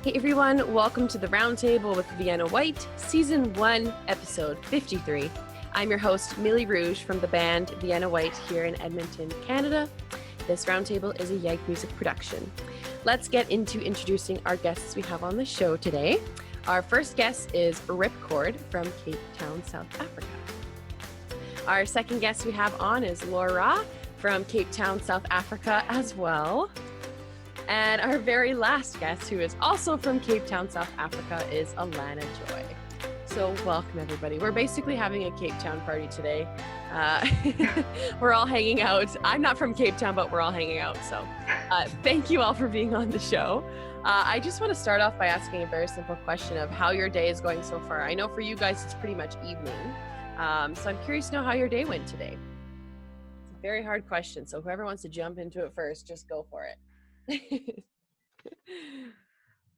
Hey everyone, welcome to the Roundtable with Vienna Whyte, Season 1, Episode 53. I'm your host, Millie Rouge from the band Vienna Whyte here in Edmonton, Canada. This Roundtable is a Yike Music production. Let's get into introducing our guests we have on the show today. Our first guest is Ripchord from Cape Town, South Africa. Our second guest we have on is Luh'ra from Cape Town, South Africa as well. And our very last guest, who is also from Cape Town, South Africa, is Alanna Joy. So welcome, everybody. We're basically having a Cape Town party today. We're all hanging out. I'm not from Cape Town, but we're all hanging out. So thank you all for being on the show. I just want to start off by asking a very simple question of how your day is going so far. I know for you guys, it's pretty much evening. So I'm curious to know how your day went today. It's a very hard question. So whoever wants to jump into it first, just go for it.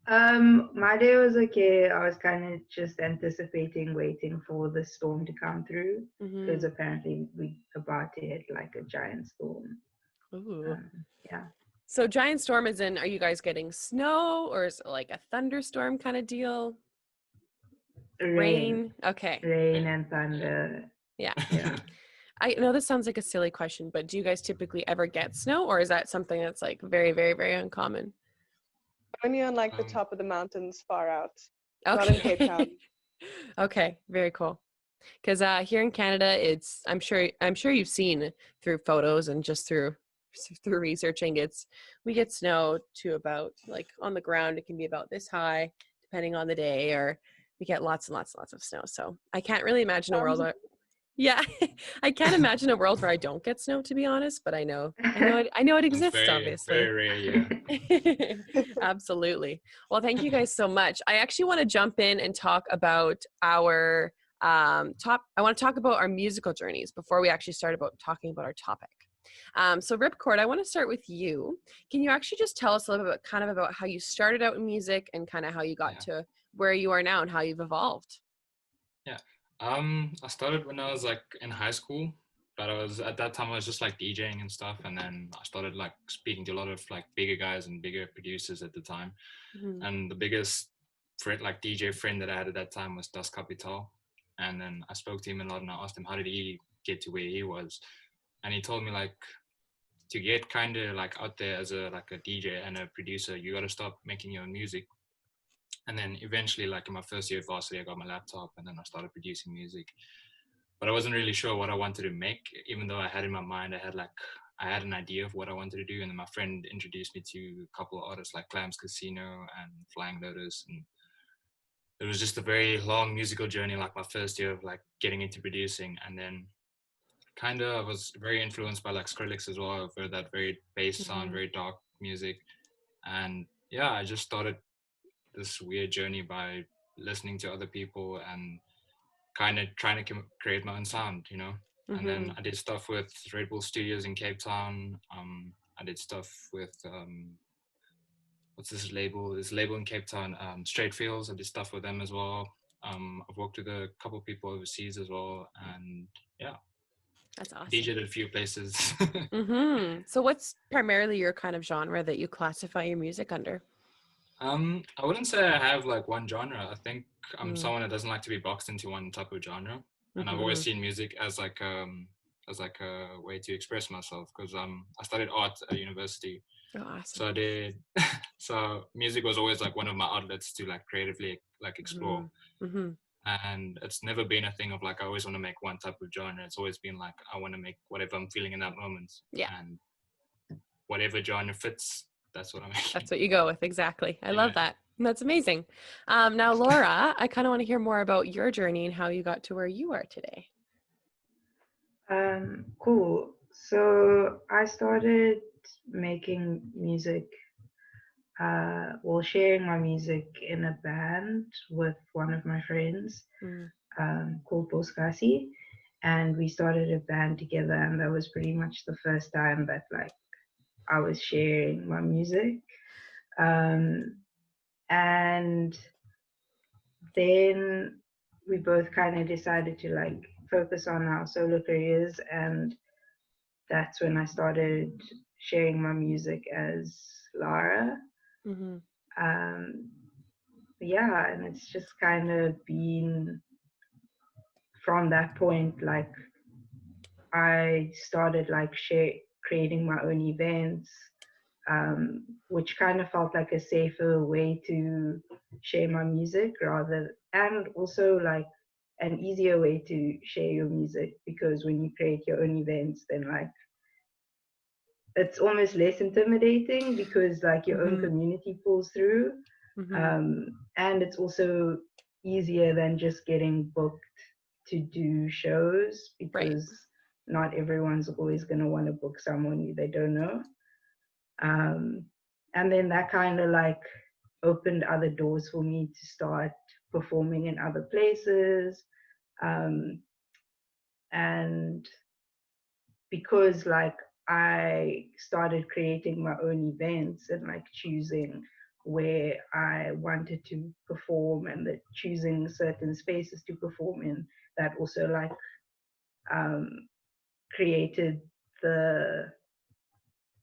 My day was okay. I was kind of just anticipating, waiting for the storm to come through because apparently we about to hit like a giant storm. Ooh. Yeah. So giant storm is in, are you guys getting snow or is it like a thunderstorm kind of deal? Rain? Okay. Rain and thunder. Yeah. Yeah. I know this sounds like a silly question, but do you guys typically ever get snow, or is that something that's like very, very, very uncommon? Only on like the top of the mountains far out. Okay. Not in Cape Town. Okay, very cool. Because here in Canada, it's I'm sure you've seen through photos and just through researching, we get snow to about, like, on the ground it can be about this high depending on the day, or we get lots and lots and lots of snow. So I can't really imagine a world where I can't imagine a world where I don't get snow, to be honest, but I know it exists, very, obviously. Very rare, yeah. Absolutely. Well, thank you guys so much. I actually want to jump in and talk about our I want to talk about our musical journeys before we actually start talking about our topic. So Ripchord, I want to start with you. Can you actually just tell us a little bit about how you started out in music and kind of how you got to where you are now and how you've evolved? Yeah. I started when I was like in high school, but at that time I was just like DJing and stuff, and then I started like speaking to a lot of like bigger guys and bigger producers at the time. And the biggest DJ friend that I had at that time was Das Capital, and then I spoke to him a lot and I asked him how did he get to where he was, and he told me like to get kind of like out there as a DJ and a producer, you got to start making your own music. And then eventually, like in my first year of varsity, I got my laptop and then I started producing music. But I wasn't really sure what I wanted to make, even though I had in my mind, I had an idea of what I wanted to do. And then my friend introduced me to a couple of artists like Clams Casino and Flying Lotus. And it was just a very long musical journey, like my first year of like getting into producing. And then kind of I was very influenced by like Skrillex as well, for that very bass sound, very dark music. And yeah, I just started this weird journey by listening to other people and kind of trying to create my own sound, you know. And then I did stuff with Red Bull Studios in Cape Town. I did stuff with what's this label in Cape Town, Straight Fields. I did stuff with them as well. I've worked with a couple of people overseas as well, and yeah, that's awesome. DJ'd at a few places. So what's primarily your kind of genre that you classify your music under? I wouldn't say I have like one genre. I think I'm someone that doesn't like to be boxed into one type of genre, and I've always seen music as like a way to express myself, because I studied art at university. Oh, awesome. So I did. So music was always like one of my outlets to like creatively like explore. And it's never been a thing of like I always want to make one type of genre. It's always been like I want to make whatever I'm feeling in that moment. Yeah. And whatever genre fits, that's what I'm making. That's what you go with. Exactly. I love that. That's amazing. Now, Luh'ra, I kind of want to hear more about your journey and how you got to where you are today. Cool. So I started making music, sharing my music in a band with one of my friends called Boskasi. And we started a band together, and that was pretty much the first time that like I was sharing my music. And then we both kind of decided to like focus on our solo careers, and that's when I started sharing my music as Luh'ra. yeah, and it's just kind of been from that point, like I started like creating my own events, which kind of felt like a safer way to share my music and also like an easier way to share your music, because when you create your own events, then like it's almost less intimidating because like your own community pulls through. And it's also easier than just getting booked to do shows, Right. because not everyone's always going to want to book someone they don't know. And then that kind of like opened other doors for me to start performing in other places. And because like I started creating my own events and like choosing where I wanted to perform and choosing certain spaces to perform in, that also like created the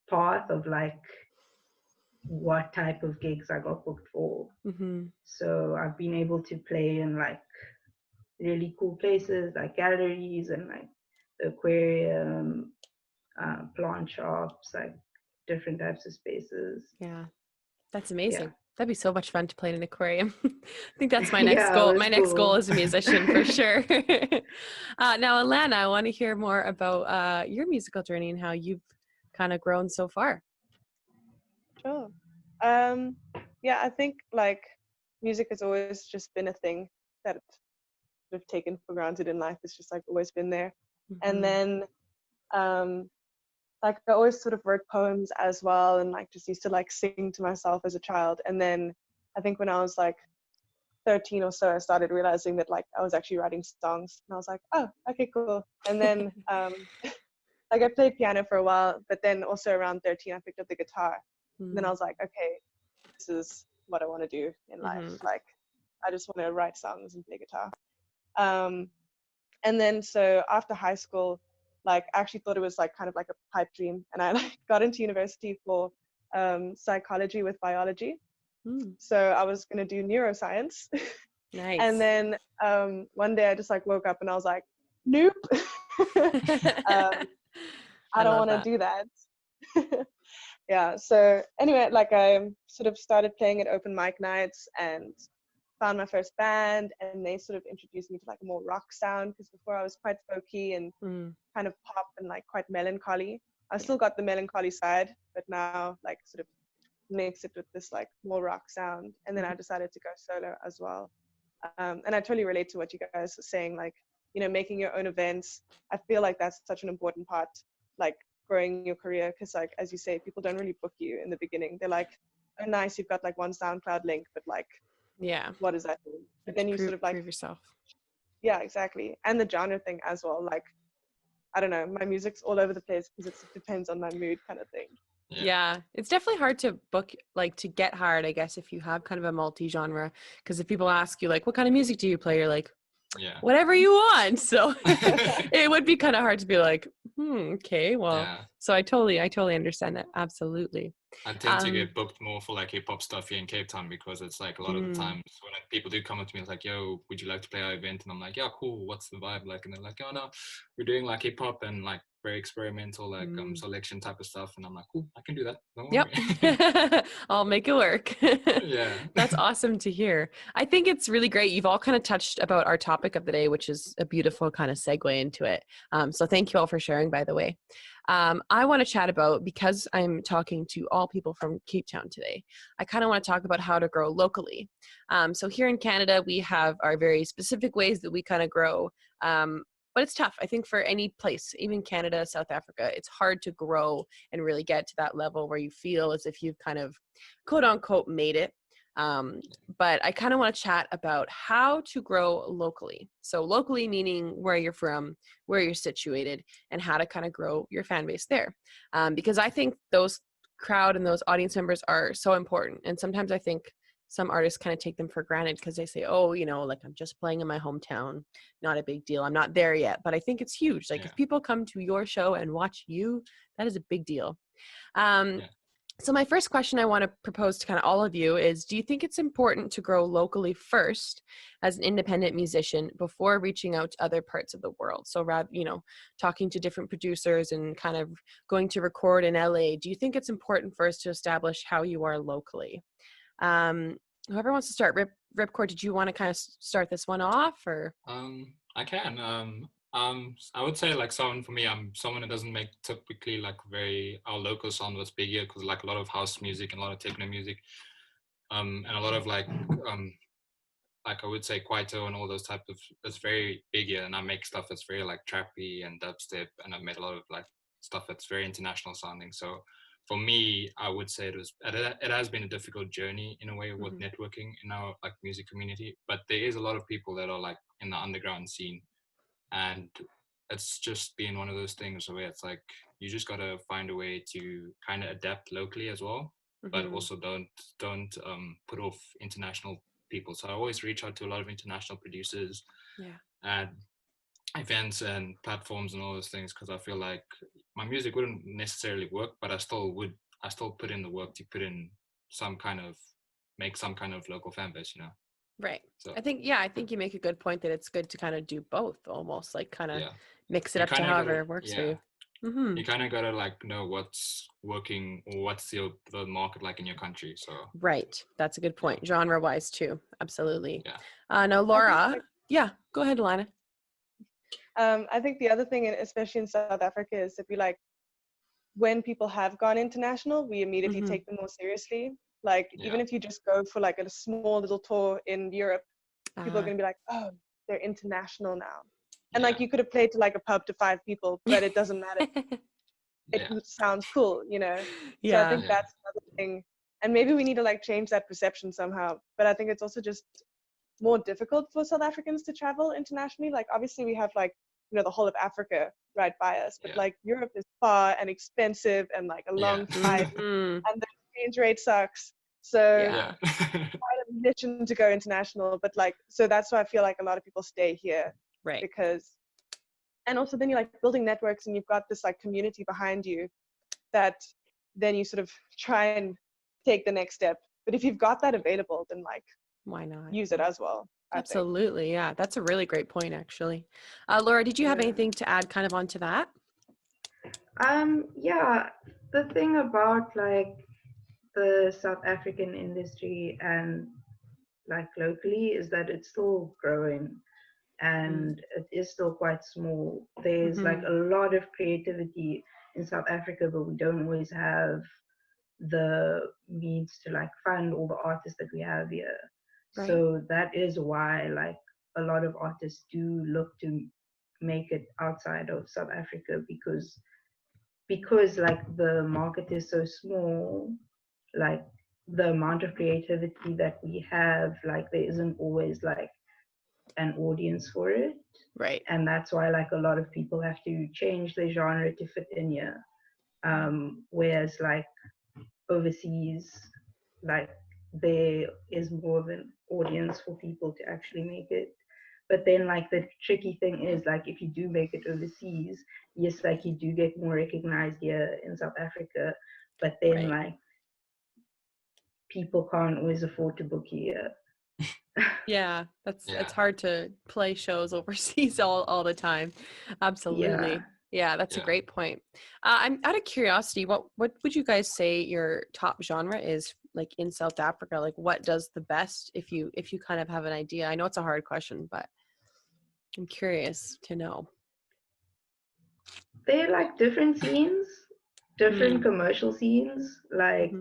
path of like what type of gigs I got booked for. So I've been able to play in like really cool places like galleries and like the aquarium, plant shops, like different types of spaces. Yeah, that's amazing. Yeah. That'd be so much fun to play in an aquarium. I think that's my next Yeah, goal. it was My next goal cool. as a musician for sure. Now, Alanna, I want to hear more about your musical journey and how you've kind of grown so far. Sure. Yeah, I think like music has always just been a thing that I've taken for granted in life. It's just like always been there. And then like I always sort of wrote poems as well, and like just used to like sing to myself as a child. And then I think when I was like 13 or so, I started realizing that like I was actually writing songs, and I was like, oh, okay, cool. And then like I played piano for a while, but then also around 13 I picked up the guitar. And then I was like, okay, this is what I want to do in life. Like I just want to write songs and play guitar. And then so after high school, like I actually thought it was like kind of like a pipe dream, and I like got into university for psychology with biology. So I was going to do neuroscience. Nice. And then one day I just like woke up and I was like, nope. I don't want to do that. Yeah, so anyway, like I sort of started playing at open mic nights and found my first band, and they sort of introduced me to like a more rock sound, because before I was quite folky and kind of pop and like quite melancholy. I still got the melancholy side, but now like sort of mix it with this like more rock sound. And then I decided to go solo as well. And I totally relate to what you guys are saying, like, you know, making your own events. I feel like that's such an important part, like growing your career, because like as you say, people don't really book you in the beginning. They're like, oh nice, you've got like one SoundCloud link, but like, yeah, what does that mean? But then you sort of like prove yourself. Yeah, exactly. And the genre thing as well, like I don't know, my music's all over the place because it depends on my mood kind of thing. Yeah, it's definitely hard to book, like to get hired, I guess, if you have kind of a multi-genre, because if people ask you like, what kind of music do you play, you're like, whatever you want. So it would be kind of hard to be like, okay, well, so I totally understand that. Absolutely. I tend to get booked more for like hip hop stuff here in Cape Town, because it's like a lot of the times when people do come up to me, it's like, yo, would you like to play our event? And I'm like, yeah, cool. What's the vibe like? And they're like, oh no, we're doing like hip hop and like very experimental, like selection type of stuff. And I'm like, cool, I can do that. Don't worry. I'll make it work. Yeah. That's awesome to hear. I think it's really great. You've all kind of touched about our topic of the day, which is a beautiful kind of segue into it. So thank you all for sharing, by the way. I want to chat about, because I'm talking to all people from Cape Town today, I kind of want to talk about how to grow locally. So here in Canada, we have our very specific ways that we kind of grow. But it's tough, I think, for any place, even Canada, South Africa. It's hard to grow and really get to that level where you feel as if you've kind of, quote unquote, made it. But I kind of want to chat about how to grow locally. So locally meaning where you're from, where you're situated, and how to kind of grow your fan base there. Because I think those crowd and those audience members are so important. And sometimes I think some artists kind of take them for granted because they say, oh, you know, like I'm just playing in my hometown, not a big deal. I'm not there yet. But I think it's huge. Like if people come to your show and watch you, that is a big deal. So my first question I want to propose to kind of all of you is, do you think it's important to grow locally first as an independent musician before reaching out to other parts of the world? So rather, talking to different producers and kind of going to record in LA, do you think it's important first to establish how you are locally? Whoever wants to start, Ripchord, did you want to kind of start this one off, or? I can. I would say like for me, I'm someone who doesn't make typically like our local sound was big here, because like a lot of house music and a lot of techno music, and a lot of like I would say Kwaito and all those types of, it's very big here, and I make stuff that's very like trappy and dubstep, and I've made a lot of like stuff that's very international sounding. So for me, I would say it has been a difficult journey in a way with networking in our like music community, but there is a lot of people that are like in the underground scene, and it's just been one of those things where it's like you just got to find a way to kind of adapt locally as well, but also don't put off international people. So I always reach out to a lot of international producers and events and platforms and all those things, because I feel like my music wouldn't necessarily work, but I still put in the work to make some kind of local fan base, Right. So I think you make a good point that it's good to kind of do both, almost like kind of mix it You up to kinda however gotta- works for yeah. you. Mm-hmm. You kind of gotta like know what's working or what's the market like in your country. So Right. That's a good point. Genre wise too. Absolutely. Yeah. Now, I Luh'ra. think, Go ahead, Alanna. I think the other thing, especially in South Africa, is that when people have gone international, we immediately take them more seriously. Like, even if you just go for like a small little tour in Europe, people are going to be like, oh, they're international now. And like, you could have played to like a pub to 5 people, but it doesn't matter. It sounds cool, So I think that's another thing. And maybe we need to like change that perception somehow. But I think it's also just more difficult for South Africans to travel internationally. Like, obviously we have like, the whole of Africa right by us, but like Europe is far and expensive and like a long flight, and the exchange rate sucks. So quite a mission to go international, but like, so that's why I feel like a lot of people stay here, Right. because, and also then you're like building networks and you've got this like community behind you that then you sort of try and take the next step. But if you've got that available, then like, why not use it as well. Absolutely. Yeah, that's a really great point, actually. Luh'ra, did you have anything to add kind of onto that? Yeah, the thing about like the South African industry and like locally is that it's still growing and it is still quite small. There's like a lot of creativity in South Africa, but we don't always have the means to like fund all the artists that we have here. Right. So that is why like a lot of artists do look to make it outside of South Africa, because like the market is so small, like the amount of creativity that we have, like there isn't always like an audience for it. Right. And that's why like a lot of people have to change their genre to fit in here. Whereas like overseas, like there is more of an audience for people to actually make it. But then like the tricky thing is like if you do make it overseas, yes, like you do get more recognized here in South Africa, but then like people can't always afford to book here. Yeah, it's hard to play shows overseas all the time. Absolutely. Yeah, that's a great point. I'm out of curiosity, what would you guys say your top genre is like in South Africa? Like what does the best, if you kind of have an idea? I know it's a hard question, but I'm curious to know. They're like different scenes, different commercial scenes. Like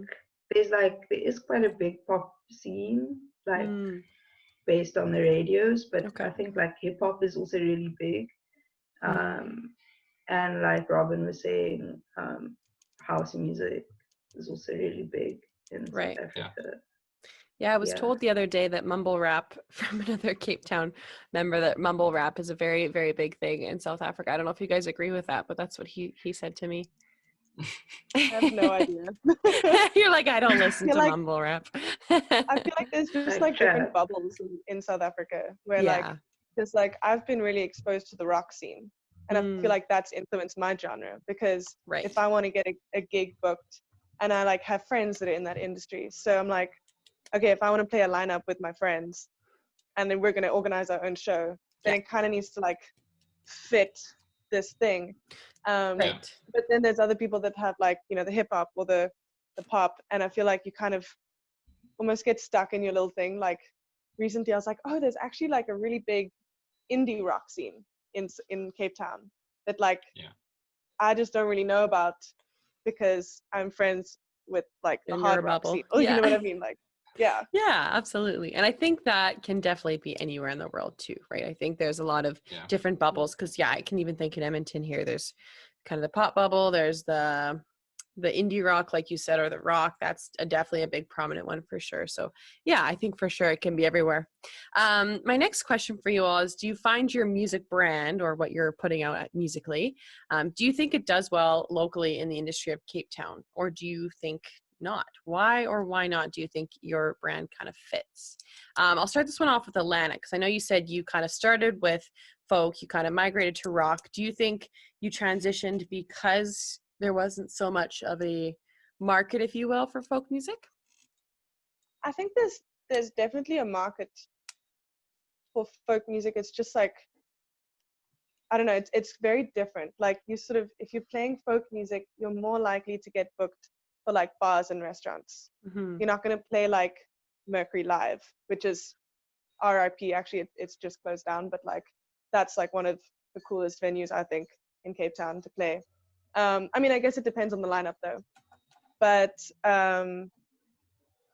there is quite a big pop scene, like based on the radios, but I think like hip hop is also really big. And like Robin was saying, house music is also really big in South Africa. Yeah, I was told the other day that mumble rap, from another Cape Town member, that mumble rap is a very, very big thing in South Africa. I don't know if you guys agree with that, but that's what he said to me. I have no idea. You're like, I don't listen to mumble rap. I feel like there's just like different bubbles in South Africa where like, because like I've been really exposed to the rock scene, and I feel like that's influenced my genre, because if I want to get a gig booked, and I like have friends that are in that industry. So I'm like, okay, if I want to play a lineup with my friends and then we're going to organize our own show, then it kind of needs to like fit this thing. Right. But then there's other people that have like, you know, the hip hop or the pop. And I feel like you kind of almost get stuck in your little thing. Like recently I was like, oh, there's actually like a really big indie rock scene in Cape Town that like I just don't really know about because I'm friends with like the hard rock bubble. scene. Oh, you know what I mean? Like, yeah. Yeah, absolutely. And I think that can definitely be anywhere in the world too, right? I think there's a lot of different bubbles because I can even think in Edmonton here, there's kind of the pop bubble, there's the indie rock, like you said, or the rock. That's definitely a big prominent one for sure. So yeah, I think for sure it can be everywhere. My next question for you all is, do you find your music brand or what you're putting out musically, do you think it does well locally in the industry of Cape Town, or do you think not? Why or why not do you think your brand kind of fits? I'll start this one off with Alanna, because I know you said you kind of started with folk, you kind of migrated to rock. Do you think you transitioned because there wasn't so much of a market, if you will, for folk music? I think there's definitely a market for folk music. It's just like, I don't know, it's very different. Like you sort of, if you're playing folk music, you're more likely to get booked for like bars and restaurants. Mm-hmm. You're not going to play like Mercury Live, which is RIP. Actually, it's just closed down, but like that's like one of the coolest venues I think in Cape Town to play. I mean, I guess it depends on the lineup though. But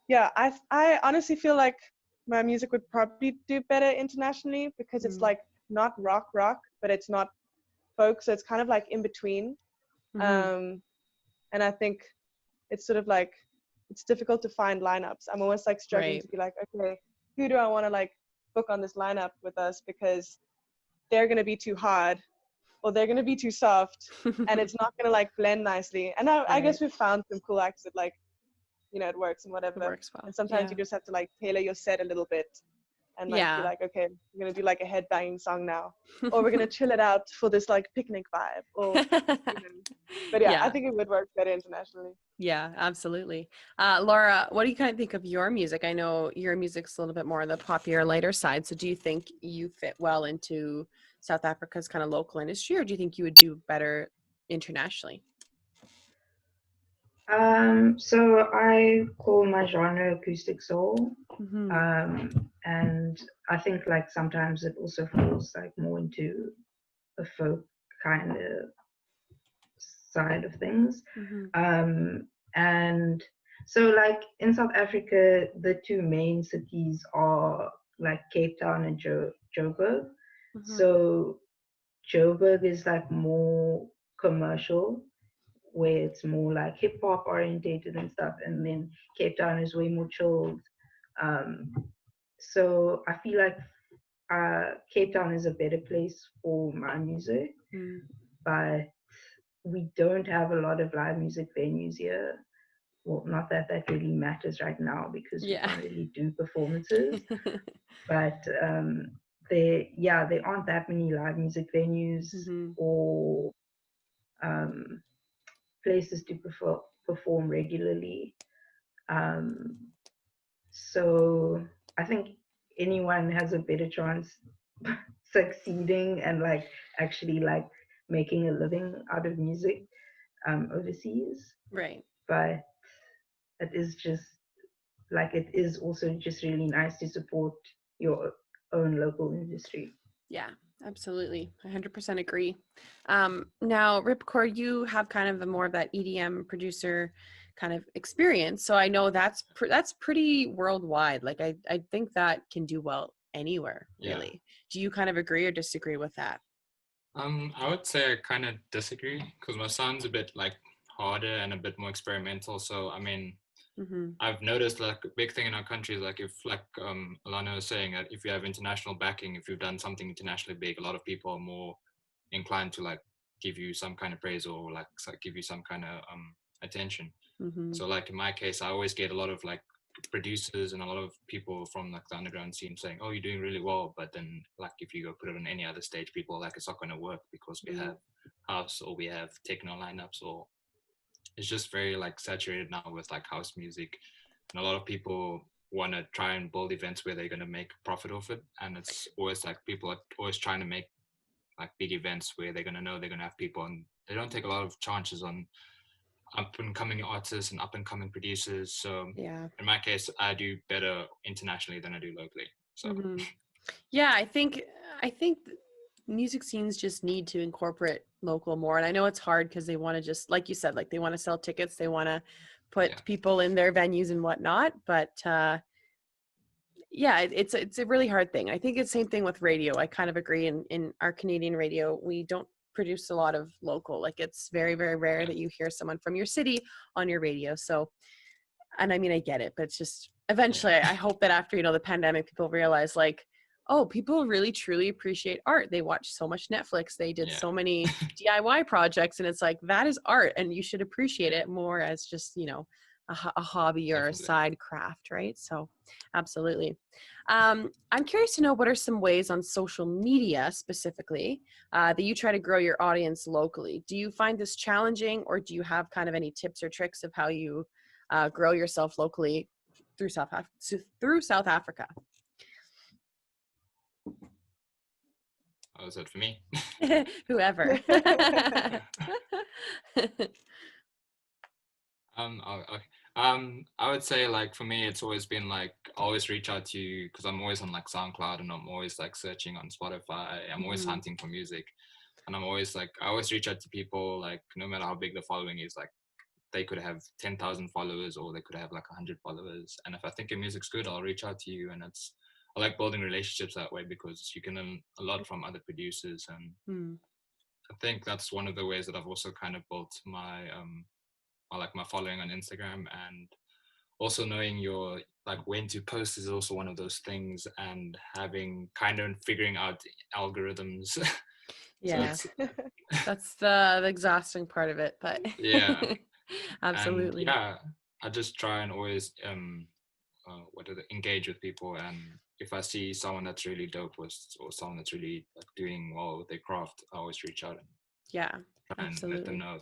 yeah, I honestly feel like my music would probably do better internationally because it's like not rock, but it's not folk, so it's kind of like in between. And I think it's sort of like, it's difficult to find lineups. I'm almost like struggling to be like, okay, who do I want to like book on this lineup with us, because they're going to be too hard or they're going to be too soft and it's not going to like blend nicely. And I guess we've found some cool acts that like, you know, it works and whatever. It works well. And sometimes you just have to like tailor your set a little bit and like be like, okay, we're going to do like a headbanging song now, or we're going to chill it out for this like picnic vibe, or you know. But yeah, I think it would work better internationally. Yeah, absolutely. Luh'ra, what do you kind of think of your music? I know your music's a little bit more on the poppier, lighter side. So do you think you fit well into South Africa's kind of local industry, or do you think you would do better internationally? So I call my genre acoustic soul. And I think like sometimes it also falls like more into a folk kind of side of things. And so like in South Africa, the two main cities are like Cape Town and Joburg. So Joburg is like more commercial, where it's more like hip hop orientated and stuff, and then Cape Town is way more chilled. So I feel like Cape Town is a better place for my music, but we don't have a lot of live music venues here. Well, not that that really matters right now because we can't really do performances. But there aren't that many live music venues or places to perform regularly. So I think anyone has a better chance succeeding and like actually like making a living out of music overseas. Right. But it is just like, it is also just really nice to support your own local industry. Yeah, absolutely. 100% agree. Now, Ripchord, you have kind of more of that EDM producer kind of experience. So I know that's pretty worldwide. Like I think that can do well anywhere, really. Do you kind of agree or disagree with that? I would say I kind of disagree because my sound's a bit like harder and a bit more experimental. So I mean, I've noticed like a big thing in our country is like if like Alanna was saying that if you have international backing, if you've done something internationally big, a lot of people are more inclined to like give you some kind of praise or like give you some kind of attention. So like in my case, I always get a lot of like producers and a lot of people from like the underground scene saying, oh, you're doing really well, but then like if you go put it on any other stage, people are like, it's not going to work because we have house or we have techno lineups or it's just very like saturated now with like house music, and a lot of people want to try and build events where they're going to make profit off it, and it's always like people are always trying to make like big events where they're going to know they're going to have people, and they don't take a lot of chances on up and coming artists and up and coming producers. So Yeah. in my case, I do better internationally than I do locally. So Yeah, I think music scenes just need to incorporate local more. And I know it's hard because they want to just, like you said, like they want to sell tickets, they want to put people in their venues and whatnot. But yeah, it's a really hard thing. I think it's the same thing with radio. I kind of agree. In our Canadian radio, we don't produce a lot of local. Like it's very, very rare that you hear someone from your city on your radio. So, and I mean, I get it, but it's just eventually, I hope that after, the pandemic, people realize like, oh, people really truly appreciate art. They watch so much Netflix. They did so many DIY projects, and it's like, that is art, and you should appreciate it more as just, a hobby or a side craft, right? So absolutely. I'm curious to know, what are some ways on social media specifically that you try to grow your audience locally? Do you find this challenging, or do you have kind of any tips or tricks of how you grow yourself locally through South Africa? Oh, is that for me? Whoever. Okay. I would say like for me, it's always been like always reach out to you because I'm always on like SoundCloud and I'm always like searching on Spotify. I'm always hunting for music, and I'm always like I always reach out to people like no matter how big the following is, like they could have 10,000 followers or they could have like 100 followers. And if I think your music's good, I'll reach out to you. And I like building relationships that way because you can learn a lot from other producers. And I think that's one of the ways that I've also kind of built my my following on Instagram, and also knowing your like when to post is also one of those things, and having kind of figuring out algorithms. Yeah. That's the exhausting part of it, but yeah. absolutely. And I just try and always engage with people, and if I see someone that's really dope or someone that's really like doing well with their craft, I always reach out and let them know.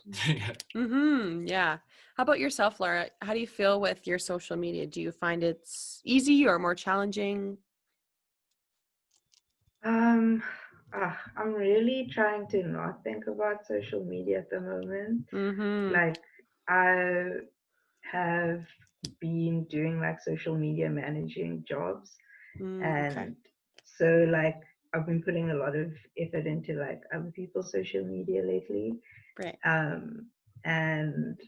Yeah. How about yourself, Luh'ra? How do you feel with your social media? Do you find it's easy or more challenging? I'm really trying to not think about social media at the moment. Like I have been doing like social media managing jobs, and so like I've been putting a lot of effort into like other people's social media lately, Right. and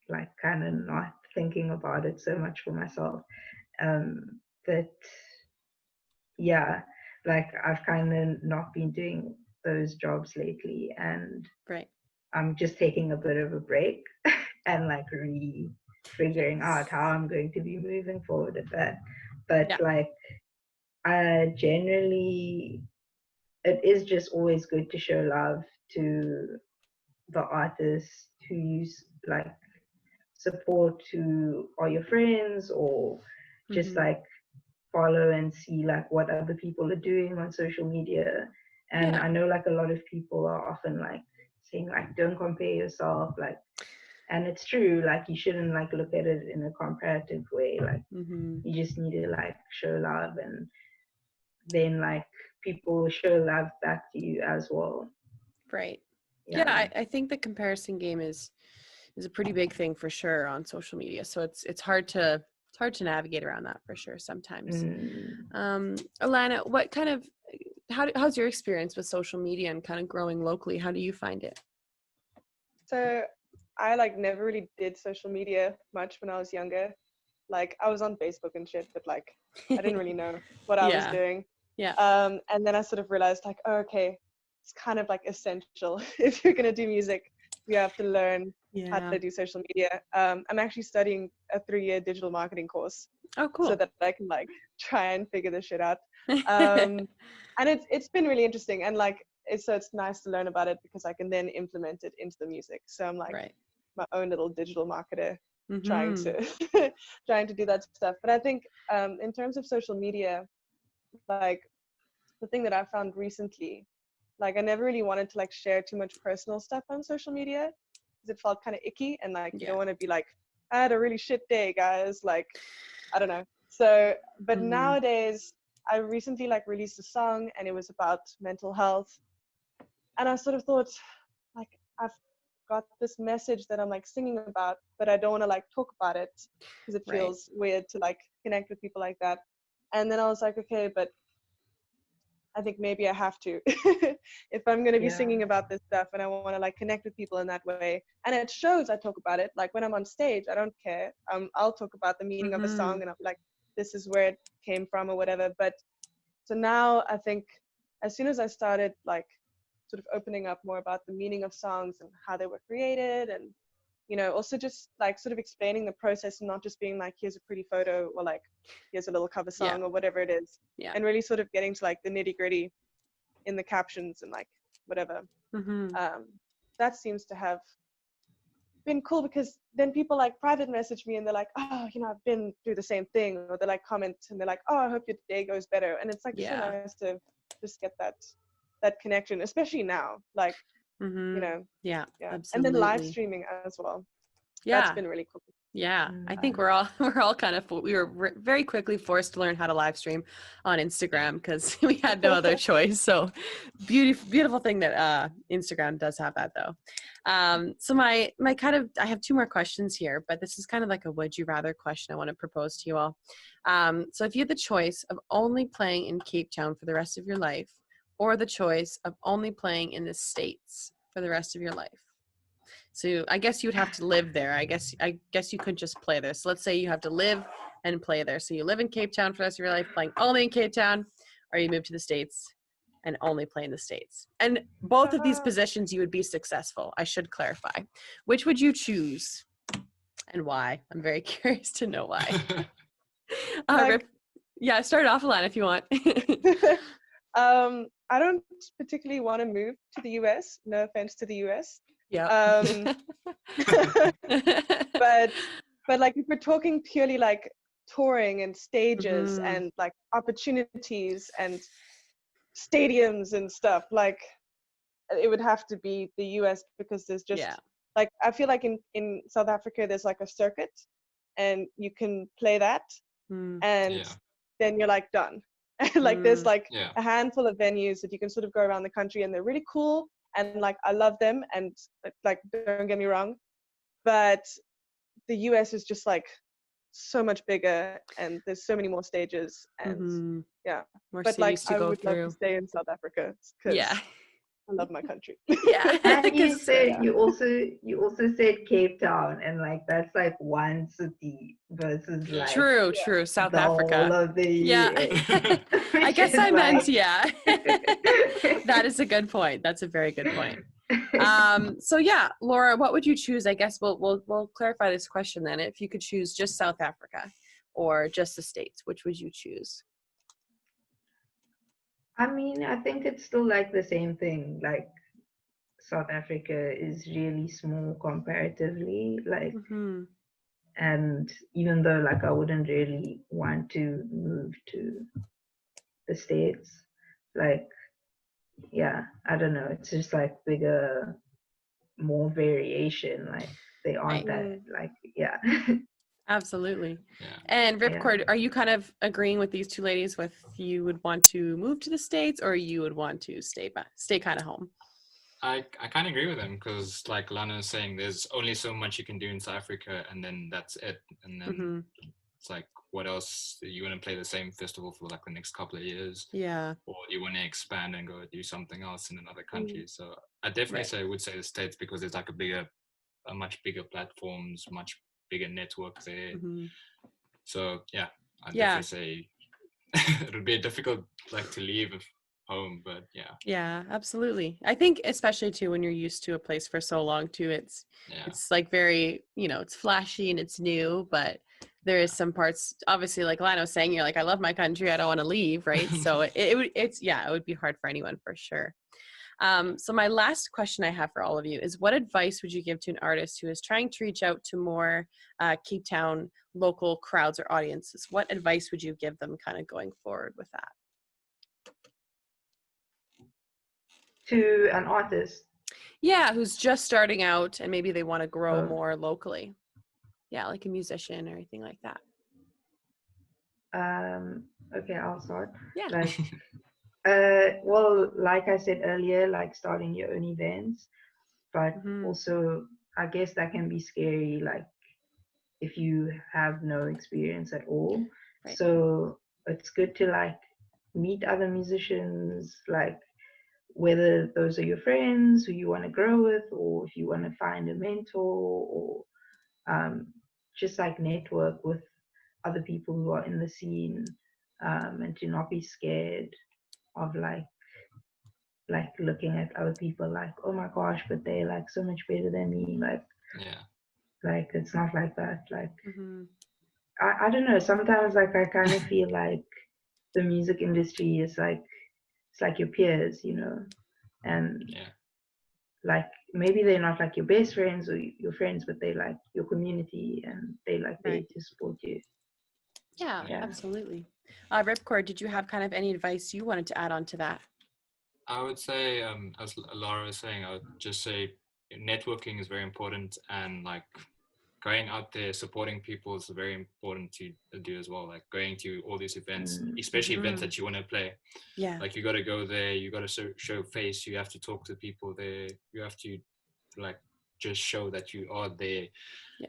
like kind of not thinking about it so much for myself. But yeah, like I've kind of not been doing those jobs lately, and I'm just taking a bit of a break and like figuring out how I'm going to be moving forward with that. But like I generally, it is just always good to show love to the artists who use like support, who are your friends, or just like follow and see like what other people are doing on social media. And I know like a lot of people are often like saying like don't compare yourself, like, and it's true, like you shouldn't like look at it in a comparative way, like you just need to like show love, and then like people show love back to you as well. Right. Yeah, I think the comparison game is a pretty big thing for sure on social media. So it's hard to navigate around that for sure sometimes. Alanna, what kind of how's your experience with social media and kind of growing locally? How do you find it? So I like never really did social media much when I was younger. Like I was on Facebook and shit, but like I didn't really know what I was doing. Yeah. And then I sort of realized like, oh, okay, it's kind of like essential if you're gonna do music. You have to learn how to do social media. I'm actually studying a 3-year digital marketing course. Oh, cool. So that I can like try and figure this shit out. And it's been really interesting, and like it's nice to learn about it because I can then implement it into the music. So I'm like my own little digital marketer trying to do that stuff. But I think in terms of social media, like the thing that I found recently, like I never really wanted to like share too much personal stuff on social media because it felt kind of icky, and like you Yeah. don't want to be like, I had a really shit day, guys. Like, I don't know. So, but nowadays, I recently like released a song, and it was about mental health, and I sort of thought, like, I've got this message that I'm like singing about, but I don't want to like talk about it because it feels weird to like connect with people like that. And then I was like, okay, but I think maybe I have to if I'm going to be singing about this stuff, and I want to like connect with people in that way. And it shows I talk about it. Like when I'm on stage, I don't care. I'll talk about the meaning of a song, and I'm like, this is where it came from or whatever. But so now I think as soon as I started like sort of opening up more about the meaning of songs and how they were created, and you know, also just like sort of explaining the process and not just being like, here's a pretty photo, or like here's a little cover song or whatever it is, and really sort of getting to like the nitty gritty in the captions and like whatever. That seems to have been cool, because then people like private message me and they're like, oh, you know, I've been through the same thing, or they like comment and they're like, oh, I hope your day goes better. And it's like so nice to just get that connection, especially now, like you know. Absolutely. And then live streaming as well. That's been really cool. I think we're all kind of, we were very quickly forced to learn how to live stream on Instagram because we had no other choice. So beautiful thing that Instagram does have that though. So my kind of, I have two more questions here, but this is kind of like a would you rather question I want to propose to you all. So if you had the choice of only playing in Cape Town for the rest of your life, or the choice of only playing in the States for the rest of your life. So I guess you would have to live there. I guess you couldn't just play there. So let's say you have to live and play there. So you live in Cape Town for the rest of your life, playing only in Cape Town, or you move to the States and only play in the States. And both of these positions you would be successful. I should clarify. Which would you choose and why? I'm very curious to know why. Start off, Alanna, if you want. I don't particularly want to move to the US. No offense to the US. Yeah. but like if we're talking purely like touring and stages and like opportunities and stadiums and stuff, like it would have to be the US, because there's just like, I feel like in South Africa there's like a circuit and you can play that and then you're like done. Like there's like a handful of venues that you can sort of go around the country, and they're really cool, and like I love them, and like don't get me wrong, but the US is just like so much bigger, and there's so many more stages, and more but like cities to I go would through. love to stay in South Africa because I love my country. And you said you also said Cape Town, and like that's like one city versus like true South Africa, all of the US. I guess I meant that is a good point. That's a very good point. So Luh'ra, what would you choose? I guess we'll clarify this question then. If you could choose just South Africa or just the States, which would you choose? I mean, I think it's still like the same thing. Like South Africa is really small comparatively, like and even though like I wouldn't really want to move to the States, like I don't know, it's just like bigger, more variation, like they aren't that like Absolutely. And Ripchord, are you kind of agreeing with these two ladies with you would want to move to the States, or you would want to stay kind of home? I kind of agree with them, because like Lana is saying, there's only so much you can do in South Africa, and then that's it. And then it's like, what else? You want to play the same festival for like the next couple of years, or you want to expand and go do something else in another country. So I definitely would say the States, because there's like a much bigger platforms, much bigger network there. So I'd definitely say it would be difficult like to leave home, but absolutely. I think especially too when you're used to a place for so long too, it's like very, it's flashy and it's new, but there is some parts, obviously, like Alanna was saying, you're like, I love my country, I don't want to leave, right? So it would be hard for anyone for sure. So my last question I have for all of you is, what advice would you give to an artist who is trying to reach out to more Cape Town local crowds or audiences? What advice would you give them kind of going forward with that? To an artist? Yeah, who's just starting out and maybe they want to grow Oh. more locally. Yeah, like a musician or anything like that. Okay, I'll start. Yeah. Like, well, like I said earlier, like starting your own events, but also I guess that can be scary, like if you have no experience at all. Right. So it's good to like meet other musicians, like whether those are your friends who you want to grow with, or if you want to find a mentor, or just like network with other people who are in the scene, and to not be scared of like looking at other people like, oh my gosh, but they're like so much better than me. Like it's not like that. Like I don't know, sometimes like I kind of feel like the music industry is like, it's like your peers, you know, and like maybe they're not like your best friends or your friends, but they like your community and they like there to support you. Yeah, absolutely. Ripchord, did you have kind of any advice you wanted to add on to that? I would say, as Laura was saying, I would just say networking is very important, and like going out there supporting people is very important to do as well. Like going to all these events, especially events that you want to play. Yeah. Like you got to go there, you got to show face, you have to talk to people there, you have to like just show that you are there.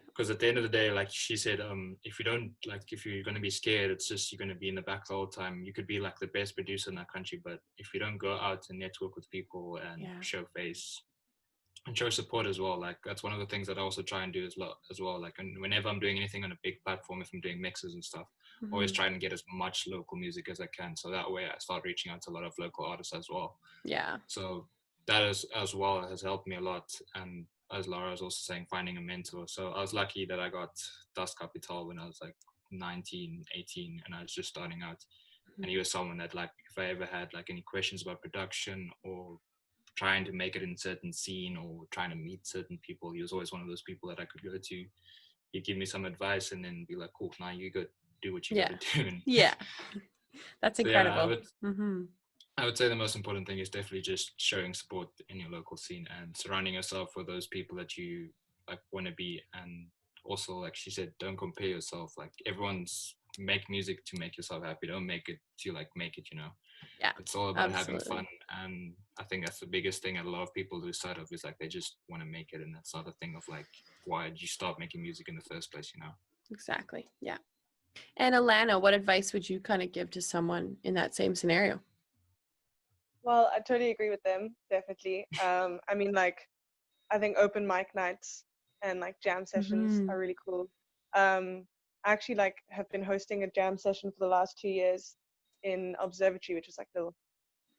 Because at the end of the day, like she said, if you don't, like if you're going to be scared, it's just you're going to be in the back the whole time. You could be like the best producer in that country, but if you don't go out and network with people and show face and show support as well, like that's one of the things that I also try and do as well. Like, and whenever I'm doing anything on a big platform, if I'm doing mixes and stuff, always try and get as much local music as I can, so that way I start reaching out to a lot of local artists as well. So that is as well has helped me a lot. And as Laura was also saying, finding a mentor. So I was lucky that I got Das Kapital when I was like 19, 18, and I was just starting out. And he was someone that, like, if I ever had like any questions about production or trying to make it in certain scene or trying to meet certain people, he was always one of those people that I could go to. He'd give me some advice and then be like, cool, now you go do what you got to do. And that's incredible. So, I would say the most important thing is definitely just showing support in your local scene and surrounding yourself with those people that you like want to be. And also, like she said, don't compare yourself. Like everyone's make music to make yourself happy. Don't make it to like make it, you know. It's all about having fun. And I think that's the biggest thing that a lot of people lose sight of, is like they just want to make it, and that's not a thing of like, why did you start making music in the first place, you know? Exactly. Yeah. And Alanna, what advice would you kind of give to someone in that same scenario? Well, I totally agree with them, definitely. I mean, like, I think open mic nights and like jam sessions are really cool. I actually like have been hosting a jam session for the last 2 years in Observatory, which is like the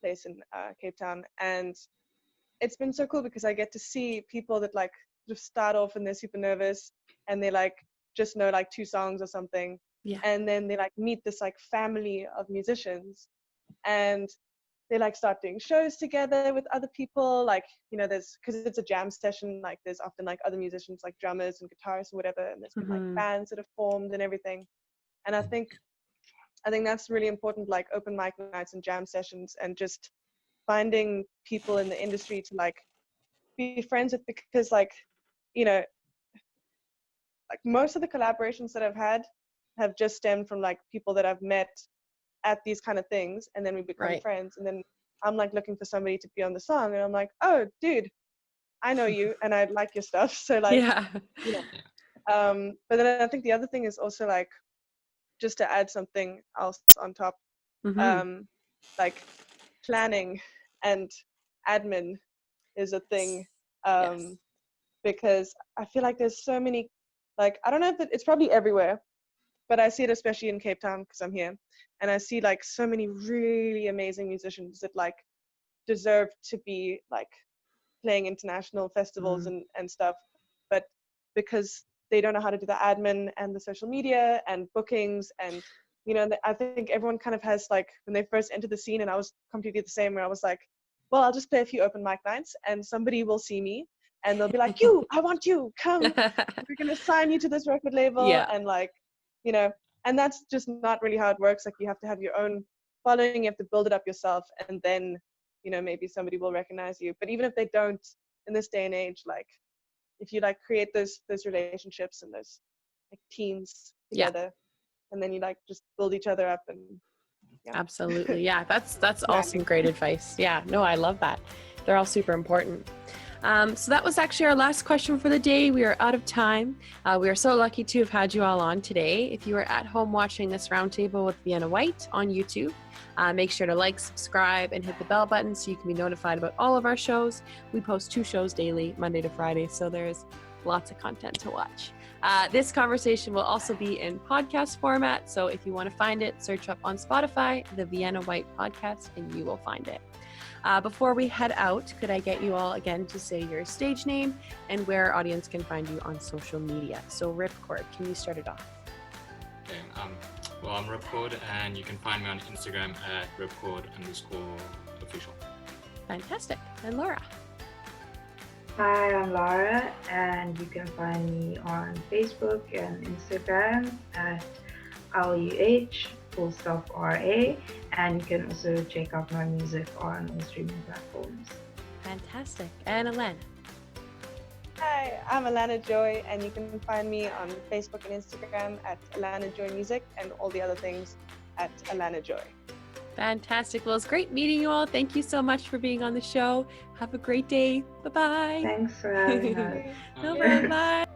place in Cape Town, and it's been so cool because I get to see people that like sort of start off and they're super nervous and they like just know like 2 songs or something, and then they like meet this like family of musicians, and they like start doing shows together with other people, like, you know, there's, because it's a jam session, like there's often like other musicians like drummers and guitarists or whatever, and there's been like bands that have formed and everything. And I think that's really important, like open mic nights and jam sessions, and just finding people in the industry to like be friends with, because like, you know, like most of the collaborations that I've had have just stemmed from like people that I've met at these kind of things, and then we become friends, and then I'm like looking for somebody to be on the song, and I'm like, oh dude, I know you and I like your stuff, so like you know. But then I think the other thing is also like, just to add something else on top, like planning and admin is a thing, because I feel like there's so many, like, I don't know if it's probably everywhere, but I see it especially in Cape Town because I'm here, and I see like so many really amazing musicians that like deserve to be like playing international festivals and stuff, but because they don't know how to do the admin and the social media and bookings, and you know, I think everyone kind of has like, when they first enter the scene, and I was completely the same, where I was like, well, I'll just play a few open mic nights and somebody will see me and they'll be like, you, I want you, come, we're gonna sign you to this record label, and like, you know, and that's just not really how it works. Like, you have to have your own following, you have to build it up yourself, and then, you know, maybe somebody will recognize you. But even if they don't, in this day and age, like if you like create those relationships and those like teams together, and then you like just build each other up and Absolutely. Yeah, that's awesome. Great advice. Yeah, no, I love that. They're all super important. So that was actually our last question for the day. We are out of time. We are so lucky to have had you all on today. If you are at home watching this roundtable with Vienna Whyte on YouTube, make sure to like, subscribe, and hit the bell button so you can be notified about all of our shows. We post 2 shows daily, Monday to Friday, so there's lots of content to watch. This conversation will also be in podcast format, so if you want to find it, search up on Spotify, the Vienna Whyte podcast, and you will find it. Before we head out, could I get you all again to say your stage name and where our audience can find you on social media? So Ripchord, can you start it off? Okay, well, I'm Ripchord, and you can find me on Instagram at Ripchord_official. Fantastic. And Luh'ra? Hi, I'm Luh'ra, and you can find me on Facebook and Instagram at LUH_RA, and you can also check out my music on all streaming platforms. Fantastic. And Alanna? Hi, I'm Alanna Joy, and you can find me on Facebook and Instagram at Alanna Joy Music, and all the other things at Alanna Joy. Fantastic. Well, it's great meeting you all. Thank you so much for being on the show. Have a great day. Bye-bye. Thanks for having us. No problem. Bye.